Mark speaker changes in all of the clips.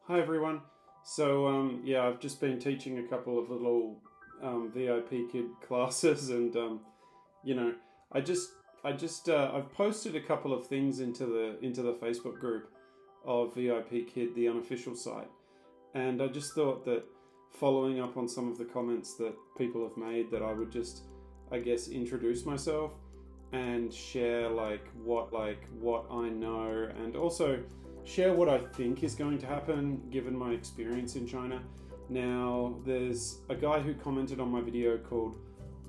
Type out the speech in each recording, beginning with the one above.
Speaker 1: Hi everyone. So I've just been teaching a couple of little Vipkid classes, and you know, I just I've posted a couple of things into the Facebook group of Vipkid, the unofficial site, and I just thought that following up on some of the comments that people have made, that I would just, I guess, introduce myself and share what I know, and also share what I think is going to happen given my experience in China. Now, there's a guy who commented on my video called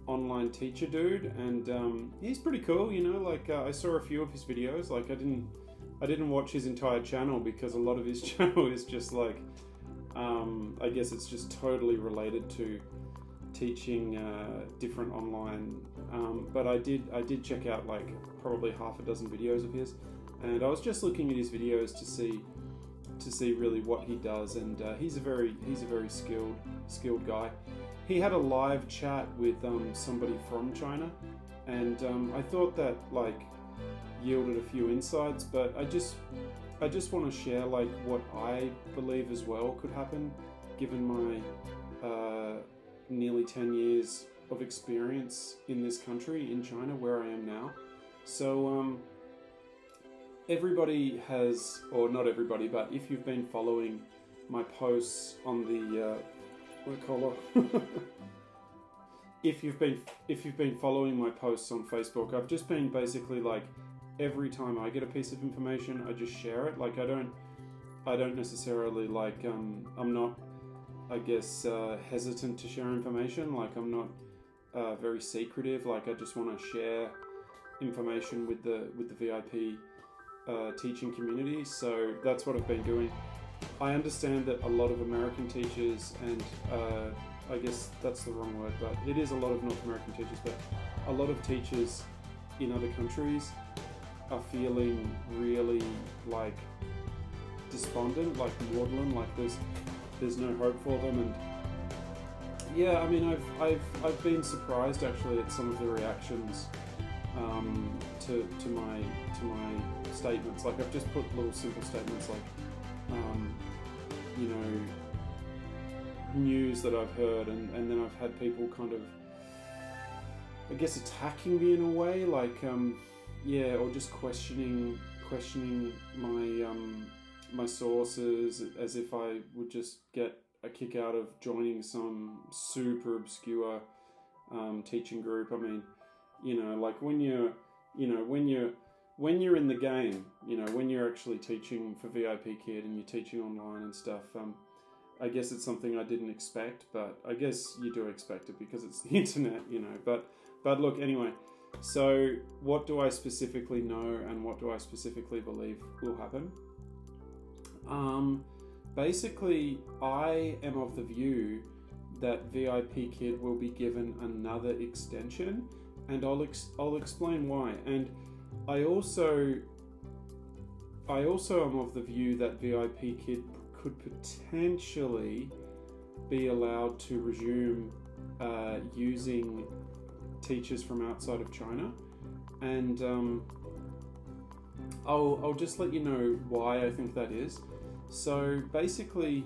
Speaker 1: Online Teacher Dude, and he's pretty cool. I saw a few of his videos. I didn't watch his entire channel because a lot of his channel is just I guess it's just totally related to teaching different online. But I did check out probably half a dozen videos of his. And I was just looking at his videos to see really what he does, and he's a very skilled guy. He had a live chat with somebody from China, and I thought that yielded a few insights. But I just want to share what I believe as well could happen, given my nearly 10 years of experience in this country, in China, where I am now. So everybody has, or not everybody, but if you've been following my posts on the if you've been following my posts on Facebook, I've just been basically every time I get a piece of information, I just share it. I don't necessarily I'm not, I guess, hesitant to share information. I'm not very secretive. I just want to share information with the VIP teaching community. So that's what I've been doing. I understand that a lot of American teachers, and I guess that's the wrong word, but it is a lot of North American teachers, but a lot of teachers in other countries are feeling really despondent, maudlin, there's no hope for them. And yeah, I mean, I've been surprised actually at some of the reactions to my statements. I've just put little simple statements news that I've heard, and then I've had people kind of, I guess, attacking me in a way, or just questioning my sources, as if I would just get a kick out of joining some super obscure teaching group. I mean, when you're in the game, when you're actually teaching for Vipkid and you're teaching online and stuff, I guess it's something I didn't expect, but I guess you do expect it because it's the internet, But look, anyway, so what do I specifically know and what do I specifically believe will happen? Basically, I am of the view that Vipkid will be given another extension, and I'll explain why. And I also am of the view that Vipkid could potentially be allowed to resume using teachers from outside of China, and I'll just let you know why I think that is. So basically,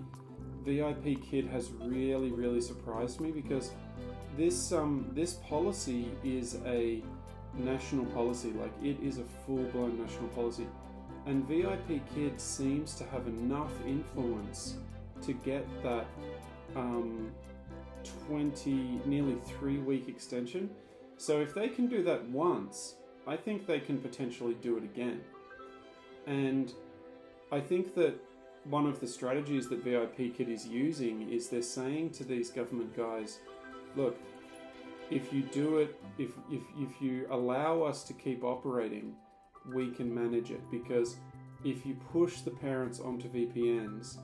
Speaker 1: Vipkid has really surprised me, because this policy is a national policy. It is a full-blown national policy, and Vipkid seems to have enough influence to get that nearly 3-week extension. So if they can do that once, I think they can potentially do it again. And I think that one of the strategies that Vipkid is using is they're saying to these government guys, look, if you do it, if you allow us to keep operating, we can manage it. Because if you push the parents onto VPNs,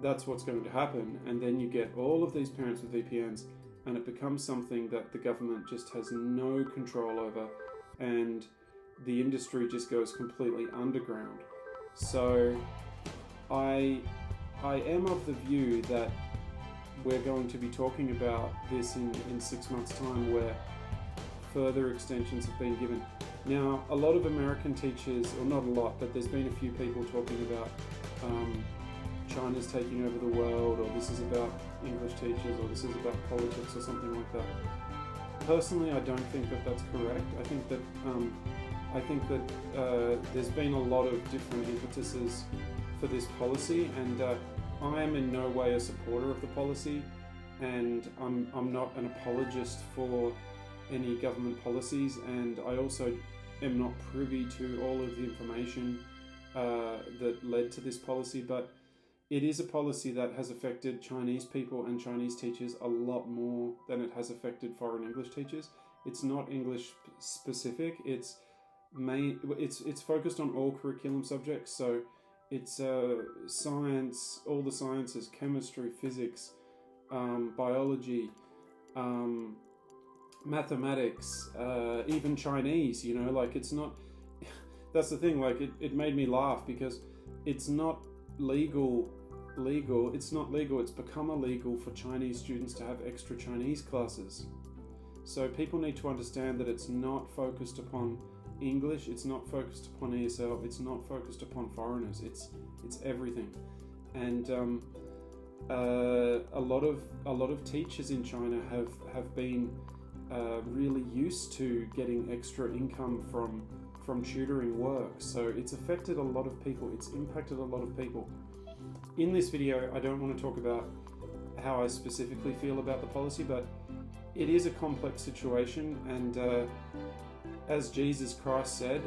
Speaker 1: that's what's going to happen. And then you get all of these parents with VPNs, and it becomes something that the government just has no control over, and the industry just goes completely underground. So I am of the view that we're going to be talking about this in 6 months' time, where further extensions have been given. Now, a lot of American teachers, or not a lot, but there's been a few people talking about China's taking over the world, or this is about English teachers, or this is about politics, or something like that. Personally, I don't think that that's correct. I think that there's been a lot of different impetuses for this policy, and I am in no way a supporter of the policy, and I'm not an apologist for any government policies, and I also am not privy to all of the information that led to this policy, but it is a policy that has affected Chinese people and Chinese teachers a lot more than it has affected foreign English teachers. It's not English specific. It's focused on all curriculum subjects. So it's science, all the sciences, chemistry, physics, biology, mathematics, even Chinese. You know, like it's not. That's the thing. Like it made me laugh because it's not legal. It's not legal. It's become illegal for Chinese students to have extra Chinese classes. So people need to understand that it's not focused upon English. It's not focused upon ESL. It's not focused upon foreigners. It's everything. And a lot of teachers in China have been really used to getting extra income from tutoring work. So it's affected a lot of people. It's impacted a lot of people. In this video, I don't want to talk about how I specifically feel about the policy, but it is a complex situation, and as Jesus Christ said,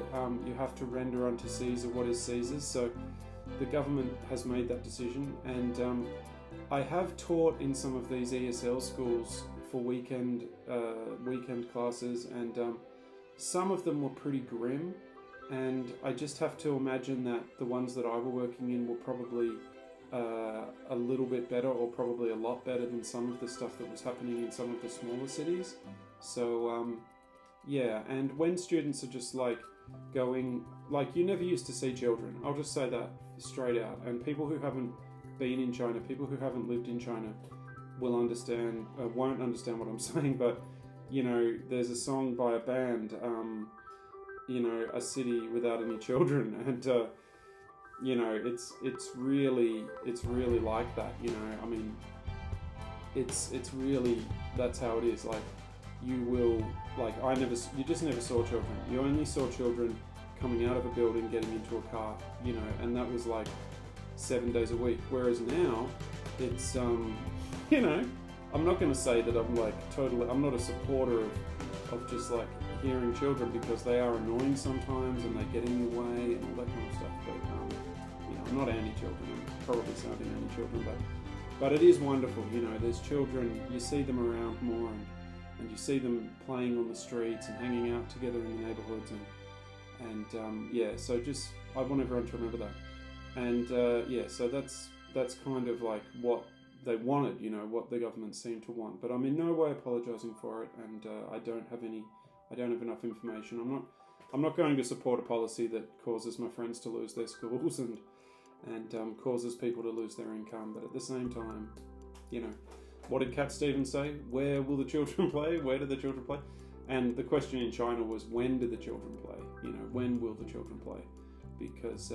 Speaker 1: you have to render unto Caesar what is Caesar's. So the government has made that decision, and I have taught in some of these ESL schools for weekend classes, and some of them were pretty grim, and I just have to imagine that the ones that I were working in were probably a little bit better, or probably a lot better than some of the stuff that was happening in some of the smaller cities. So yeah, and when students are just like going, like, you never used to see children, I'll just say that straight out, and people who haven't been in China, people who haven't lived in China won't understand what I'm saying, but you know, there's a song by a band, you know, A City Without Any Children, and you know, it's really like that, you know. I mean, it's really, that's how it is. Like, you just never saw children. You only saw children coming out of a building, getting into a car, you know, and that was like 7 days a week. Whereas now, it's you know, I'm not going to say that I'm not a supporter of just like hearing children, because they are annoying sometimes and they get in your way and all that kind of stuff. But you know, I'm not anti-children. I'm probably sounding anti-children, but it is wonderful. You know, there's children, you see them around more, and you see them playing on the streets and hanging out together in the neighborhoods, and yeah. So just, I want everyone to remember that, and yeah. So that's kind of like what they wanted, you know, what the government seemed to want. But I'm in no way apologising for it, and I don't have enough information. I'm not going to support a policy that causes my friends to lose their schools and causes people to lose their income. But at the same time, you know, what did Cat Stevens say? Where will the children play? Where do the children play? And the question in China was, when do the children play? You know, when will the children play? Because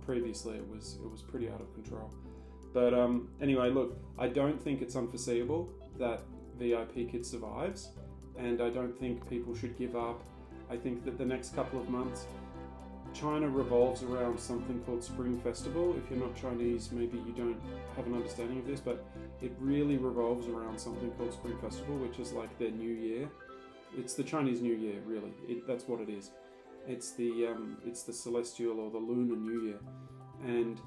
Speaker 1: previously it was pretty out of control. But anyway, look, I don't think it's unforeseeable that Vipkid survives, and I don't think people should give up. I think that the next couple of months, China revolves around something called Spring Festival. If you're not Chinese, maybe you don't have an understanding of this, but it really revolves around something called Spring Festival, which is like their New Year. It's the Chinese New Year, really. That's what it is. It's the celestial or the lunar New Year, and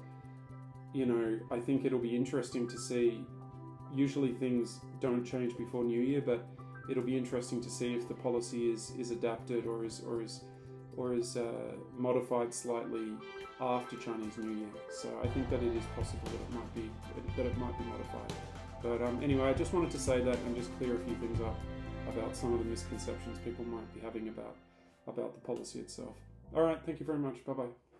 Speaker 1: you know, I think it'll be interesting to see. Usually things don't change before New Year, but it'll be interesting to see if the policy is adapted or is modified slightly after Chinese New Year. So I think that it is possible that it might be modified. But anyway, I just wanted to say that and just clear a few things up about some of the misconceptions people might be having about the policy itself. All right, thank you very much. Bye bye.